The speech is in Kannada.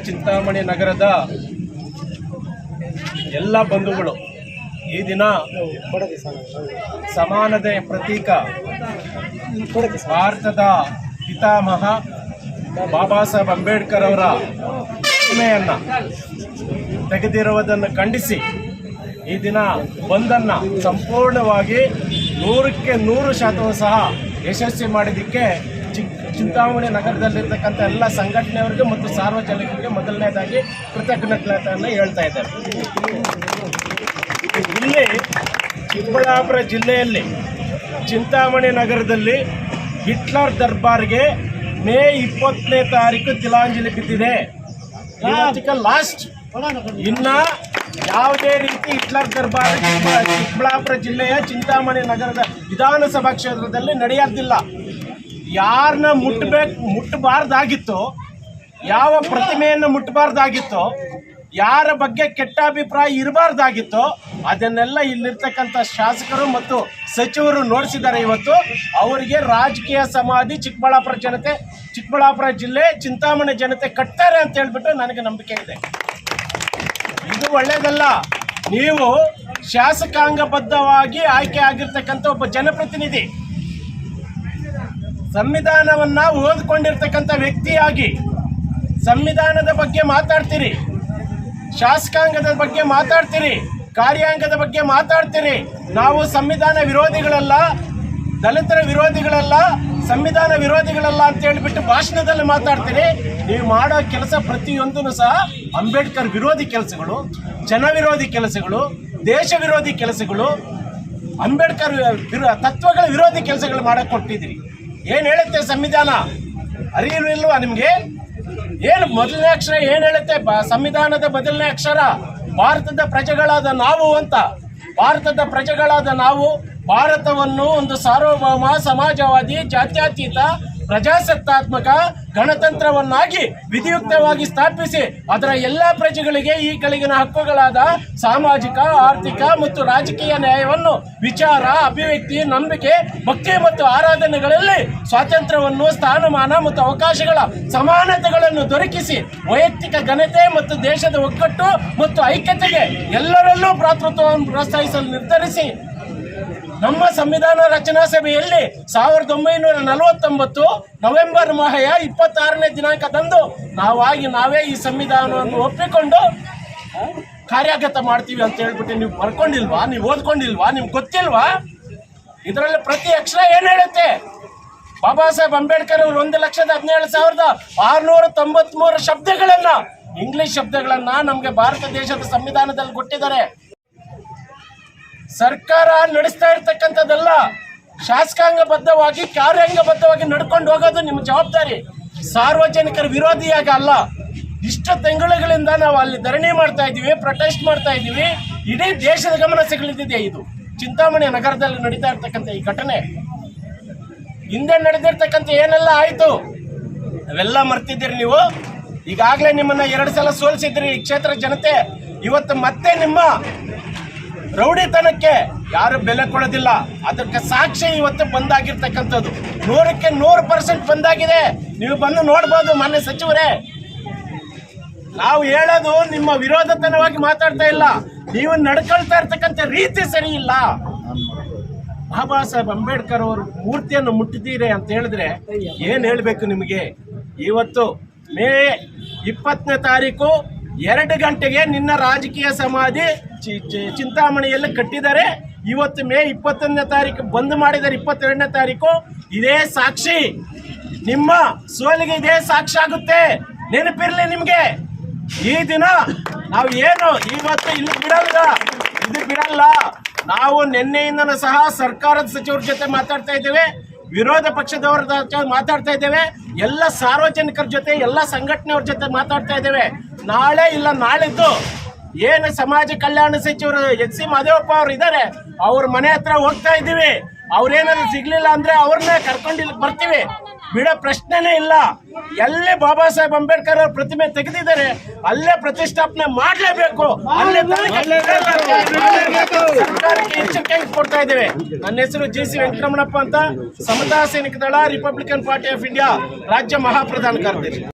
ಚಿಂತಾಮಣಿ ನಗರದ ಎಲ್ಲ ಬಂಧುಗಳು ಈ ದಿನ ಸಮಾನತೆಯ ಪ್ರತೀಕ ಭಾರತದ ಪಿತಾಮಹ ಬಾಬಾ ಸಾಹೇಬ್ ಅಂಬೇಡ್ಕರ್ ಅವರ ಪ್ರತಿಮೆಯನ್ನು ತೆಗೆದಿರುವುದನ್ನು ಖಂಡಿಸಿ ಈ ದಿನ ಬಂದನ್ನು ಸಂಪೂರ್ಣವಾಗಿ 100% ಸಹ ಯಶಸ್ವಿ ಮಾಡಿದ್ದಕ್ಕೆ ಚಿಂತಾಮಣಿ ನಗರದಲ್ಲಿರ್ತಕ್ಕಂಥ ಎಲ್ಲ ಸಂಘಟನೆಯವರಿಗೆ ಮತ್ತು ಸಾರ್ವಜನಿಕರಿಗೆ ಮೊದಲನೇದಾಗಿ ಕೃತಜ್ಞತೆಯನ್ನು ಹೇಳ್ತಾ ಇದ್ದಾರೆ. ಇಲ್ಲಿ ಚಿಕ್ಕಬಳ್ಳಾಪುರ ಜಿಲ್ಲೆಯಲ್ಲಿ ಚಿಂತಾಮಣಿ ನಗರದಲ್ಲಿ ಹಿಟ್ಲರ್ ದರ್ಬಾರ್ಗೆ ಮೇ 20ನೇ ತಾರೀಕು ತಿಲಾಂಜಲಿ ಬಿದ್ದಿದೆ. ಲಾಸ್ಟ್ ಇನ್ನ ಯಾವುದೇ ರೀತಿ ಹಿಟ್ಲರ್ ದರ್ಬಾರ್ ಚಿಕ್ಕಬಳ್ಳಾಪುರ ಜಿಲ್ಲೆಯ ಚಿಂತಾಮಣಿ ನಗರದ ವಿಧಾನಸಭಾ ಕ್ಷೇತ್ರದಲ್ಲಿ ನಡೆಯೋದಿಲ್ಲ. ಯಾರನ್ನ ಮುಟ್ಟಬಾರ್ದಾಗಿತ್ತೋ, ಯಾವ ಪ್ರತಿಮೆಯನ್ನು ಮುಟ್ಟಬಾರ್ದಾಗಿತ್ತೋ, ಯಾರ ಬಗ್ಗೆ ಕೆಟ್ಟ ಅಭಿಪ್ರಾಯ ಇರಬಾರ್ದಾಗಿತ್ತೋ ಅದನ್ನೆಲ್ಲ ಇಲ್ಲಿರ್ತಕ್ಕಂಥ ಶಾಸಕರು ಮತ್ತು ಸಚಿವರು ನೋಡಿಸಿದ್ದಾರೆ. ಇವತ್ತು ಅವರಿಗೆ ರಾಜಕೀಯ ಸಮಾಧಿ ಚಿಕ್ಕಬಳ್ಳಾಪುರ ಜಿಲ್ಲೆ ಚಿಂತಾಮಣಿ ಜನತೆ ಕಟ್ತಾರೆ ಅಂತ ಹೇಳ್ಬಿಟ್ಟು ನನಗೆ ನಂಬಿಕೆ ಇದೆ. ಇದು ಒಳ್ಳೆಯದಲ್ಲ. ನೀವು ಶಾಸಕಾಂಗಬದ್ಧವಾಗಿ ಆಯ್ಕೆ ಆಗಿರ್ತಕ್ಕಂಥ ಒಬ್ಬ ಜನಪ್ರತಿನಿಧಿ, ಸಂವಿಧಾನವನ್ನ ಓದಿಕೊಂಡಿರ್ತಕ್ಕಂಥ ವ್ಯಕ್ತಿಯಾಗಿ ಸಂವಿಧಾನದ ಬಗ್ಗೆ ಮಾತಾಡ್ತೀರಿ, ಶಾಸಕಾಂಗದ ಬಗ್ಗೆ ಮಾತಾಡ್ತೀರಿ, ಕಾರ್ಯಾಂಗದ ಬಗ್ಗೆ ಮಾತಾಡ್ತೀರಿ. ನಾವು ಸಂವಿಧಾನ ವಿರೋಧಿಗಳಲ್ಲ, ದಲಿತರ ವಿರೋಧಿಗಳಲ್ಲ, ಸಂವಿಧಾನ ವಿರೋಧಿಗಳಲ್ಲ ಅಂತ ಹೇಳಿಬಿಟ್ಟು ಭಾಷಣದಲ್ಲಿ ಮಾತಾಡ್ತೀರಿ. ನೀವು ಮಾಡೋ ಕೆಲಸ ಪ್ರತಿಯೊಂದೂ ಸಹ ಅಂಬೇಡ್ಕರ್ ವಿರೋಧಿ ಕೆಲಸಗಳು, ಜನ ವಿರೋಧಿ ಕೆಲಸಗಳು, ದೇಶ ವಿರೋಧಿ ಕೆಲಸಗಳು, ಅಂಬೇಡ್ಕರ್ ತತ್ವಗಳ ವಿರೋಧಿ ಕೆಲಸಗಳು ಮಾಡಕ್ಕೆ ಕೊಟ್ಟಿದ್ದೀರಿ. ಏನು ಹೇಳುತ್ತೆ ಸಂವಿಧಾನ? ಅರಿವಿಲ್ವಾ ನಿಮಗೆ? ಏನು ಮೊದಲನೇ ಅಕ್ಷರ ಏನು ಹೇಳುತ್ತೆ? ಸಂವಿಧಾನದ ಮೊದಲನೇ ಅಕ್ಷರ ಭಾರತದ ಪ್ರಜೆಗಳಾದ ನಾವು ಅಂತ. ಭಾರತದ ಪ್ರಜೆಗಳಾದ ನಾವು ಭಾರತವನ್ನು ಒಂದು ಸಾರ್ವಭೌಮ, ಸಮಾಜವಾದಿ, ಜಾತ್ಯತೀತ, ಪ್ರಜಾಸತ್ತಾತ್ಮಕ ಗಣತಂತ್ರವನ್ನಾಗಿ ವಿಧಿಯುಕ್ತವಾಗಿ ಸ್ಥಾಪಿಸಿ ಅದರ ಎಲ್ಲ ಪ್ರಜೆಗಳಿಗೆ ಈ ಕೆಳಗಿನ ಹಕ್ಕುಗಳಾದ ಸಾಮಾಜಿಕ, ಆರ್ಥಿಕ ಮತ್ತು ರಾಜಕೀಯ ನ್ಯಾಯವನ್ನು ವಿಚಾರ, ಅಭಿವ್ಯಕ್ತಿ, ನಂಬಿಕೆ, ಭಕ್ತಿ ಮತ್ತು ಆರಾಧನೆಗಳಲ್ಲಿ ಸ್ವಾತಂತ್ರ್ಯವನ್ನು, ಸ್ಥಾನಮಾನ ಮತ್ತು ಅವಕಾಶಗಳ ಸಮಾನತೆಗಳನ್ನು ದೊರಕಿಸಿ ವೈಯಕ್ತಿಕ ಘನತೆ ಮತ್ತು ದೇಶದ ಒಗ್ಗಟ್ಟು ಮತ್ತು ಐಕ್ಯತೆಗೆ ಎಲ್ಲರಲ್ಲೂ ಭ್ರಾತೃತ್ವವನ್ನು ಪ್ರೋತ್ಸಾಹಿಸಲು ನಿರ್ಧರಿಸಿ ನಮ್ಮ ಸಂವಿಧಾನ ರಚನಾ ಸಭೆಯಲ್ಲಿ 1949 ನವೆಂಬರ್ 26ನೇ ದಿನಾಂಕದಂದು ನಾವೇ ಈ ಸಂವಿಧಾನವನ್ನು ಒಪ್ಪಿಕೊಂಡು ಕಾರ್ಯಗತ ಮಾಡ್ತೀವಿ ಅಂತ ಹೇಳ್ಬಿಟ್ಟು ನೀವು ಬರ್ಕೊಂಡಿಲ್ವಾ? ನೀವು ಓದ್ಕೊಂಡಿಲ್ವಾ? ನಿಮ್ಗೆ ಗೊತ್ತಿಲ್ವಾ? ಇದರಲ್ಲಿ ಪ್ರತಿ ಅಕ್ಷರ ಏನು ಹೇಳುತ್ತೆ? ಬಾಬಾ ಸಾಹೇಬ್ ಅಂಬೇಡ್ಕರ್ ಅವರು 1,17,693 ಶಬ್ದಗಳನ್ನ, ಇಂಗ್ಲಿಷ್ ಶಬ್ದಗಳನ್ನ ನಮಗೆ ಭಾರತ ದೇಶದ ಸಂವಿಧಾನದಲ್ಲಿ ಕೊಟ್ಟಿದ್ದಾರೆ. ಸರ್ಕಾರ ನಡೆಸ್ತಾ ಇರ್ತಕ್ಕಂಥದ್ದಲ್ಲ, ಶಾಸಕಾಂಗಬದ್ಧವಾಗಿ ಕಾರ್ಯಾಂಗಬದ್ಧವಾಗಿ ನಡ್ಕೊಂಡು ಹೋಗೋದು ನಿಮ್ಮ ಜವಾಬ್ದಾರಿ. ಸಾರ್ವಜನಿಕರ ವಿರೋಧಿಯಾಗಿ ಅಲ್ಲ. ಇಷ್ಟು ತಿಂಗಳುಗಳಿಂದ ನಾವು ಅಲ್ಲಿ ಧರಣಿ ಮಾಡ್ತಾ ಇದ್ದೀವಿ, ಪ್ರೊಟೆಸ್ಟ್ ಮಾಡ್ತಾ ಇದ್ದೀವಿ. ಇಡೀ ದೇಶದ ಗಮನ ಸೆಳೆದಿದೆ. ಇದು ಚಿಂತಾಮಣಿ ನಗರದಲ್ಲಿ ನಡೀತಾ ಇರ್ತಕ್ಕಂಥ ಈ ಘಟನೆ ಹಿಂದೆ ನಡೆದಿರ್ತಕ್ಕಂಥ ಏನೆಲ್ಲ ಆಯಿತು ಅವೆಲ್ಲ ಮರ್ತಿದ್ದೀರಿ ನೀವು. ಈಗಾಗಲೇ ನಿಮ್ಮನ್ನ 2 ಸಲ ಸೋಲಿಸಿದ್ರಿ ಈ ಕ್ಷೇತ್ರ ಜನತೆ. ಇವತ್ತು ಮತ್ತೆ ನಿಮ್ಮ ರೌಡಿತನಕ್ಕೆ ಯಾರು ಬೆಲೆ ಕೊಡೋದಿಲ್ಲ. ಅದಕ್ಕೆ ಸಾಕ್ಷಿ ಇವತ್ತು ಬಂದಾಗಿರ್ತಕ್ಕಂಥದ್ದು 100% ಬಂದಾಗಿದೆ. ನೀವು ಬಂದು ನೋಡ್ಬೋದು ಮಾನ್ಯ ಸಚಿವರೇ. ನಾವು ಹೇಳೋದು ನಿಮ್ಮ ವಿರೋಧತನವಾಗಿ ಮಾತಾಡ್ತಾ ಇಲ್ಲ, ನೀವು ನಡ್ಕೊಳ್ತಾ ಇರ್ತಕ್ಕಂಥ ರೀತಿ ಸರಿ ಇಲ್ಲ. ಬಾಬಾ ಸಾಹೇಬ್ ಅಂಬೇಡ್ಕರ್ ಅವರು ಮೂರ್ತಿಯನ್ನು ಮುಟ್ಟಿದ್ದೀರಿ ಅಂತ ಹೇಳಿದ್ರೆ ಏನು ಹೇಳಬೇಕು ನಿಮಗೆ? ಇವತ್ತು ಮೇ 20ನೇ ತಾರೀಕು 2 ಗಂಟೆಗೆ ನಿನ್ನ ರಾಜಕೀಯ ಸಮಾಧಿ ಚಿಂತಾಮಣಿಯಲ್ಲಿ ಕಟ್ಟಿದ್ದಾರೆ. ಇವತ್ತು ಮೇ 21ನೇ ತಾರೀಕು ಬಂದ್ ಮಾಡಿದ್ದಾರೆ. 22ನೇ ತಾರೀಕು ಇದೇ ಸಾಕ್ಷಿ, ನಿಮ್ಮ ಸೋಲಿಗೆ ಇದೇ ಸಾಕ್ಷಿ ಆಗುತ್ತೆ. ನೆನಪಿರ್ಲಿ ನಿಮ್ಗೆ. ಈ ದಿನ ನಾವು ಏನು ಇವತ್ತು ಇಲ್ಲಿ ಬಿಡಲ್ಲ. ನಾವು ನಿನ್ನೆಯಿಂದನೂ ಸಹ ಸರ್ಕಾರದ ಸಚಿವರ ಜೊತೆ ಮಾತಾಡ್ತಾ ಇದ್ದೇವೆ, ವಿರೋಧ ಪಕ್ಷದವರ ಜೊತೆ ಮಾತಾಡ್ತಾ ಇದ್ದೇವೆ, ಎಲ್ಲ ಸಾರ್ವಜನಿಕರ ಜೊತೆ, ಎಲ್ಲ ಸಂಘಟನೆಯವ್ರ ಜೊತೆ ಮಾತಾಡ್ತಾ ಇದ್ದೇವೆ. ನಾಳೆ ಇಲ್ಲ ನಾಳಿದ್ದು ಏನು ಸಮಾಜ ಕಲ್ಯಾಣ ಸಚಿವರು ಎಚ್.ಸಿ. ಮಹದೇವಪ್ಪ ಅವರು ಇದ್ದಾರೆ, ಅವ್ರ ಮನೆ ಹತ್ರ ಹೋಗ್ತಾ ಇದ್ದೀವಿ. ಅವ್ರೇನಾದ್ರು ಸಿಗ್ಲಿಲ್ಲ ಅಂದ್ರೆ ಅವ್ರನ್ನೇ ಕರ್ಕೊಂಡು ಇಲ್ಲಿ ಬರ್ತೀವಿ. ಬಿಡೋ ಪ್ರಶ್ನೆನೇ ಇಲ್ಲ. ಎಲ್ಲಿ ಬಾಬಾ ಸಾಹೇಬ್ ಅಂಬೇಡ್ಕರ್ ಅವ್ರ ಪ್ರತಿಮೆ ತೆಗೆದಿದ್ದಾರೆ ಅಲ್ಲೇ ಪ್ರತಿಷ್ಠಾಪನೆ ಮಾಡಲೇಬೇಕು. ಸರ್ಕಾರಕ್ಕೆ ಎಚ್ಚರಿಕೆ ಕೊಡ್ತಾ ಇದ್ದೇವೆ. ನನ್ನ ಹೆಸರು ಜಿ.ಸಿ. ವೆಂಕಟರಮಣಪ್ಪ ಅಂತ, ಸಮತಾ ಸೈನಿಕ ದಳ, ರಿಪಬ್ಲಿಕನ್ ಪಾರ್ಟಿ ಆಫ್ ಇಂಡಿಯಾ ರಾಜ್ಯ ಮಹಾಪ್ರಧಾನ ಕಾರ್ಯದರ್ಶಿ.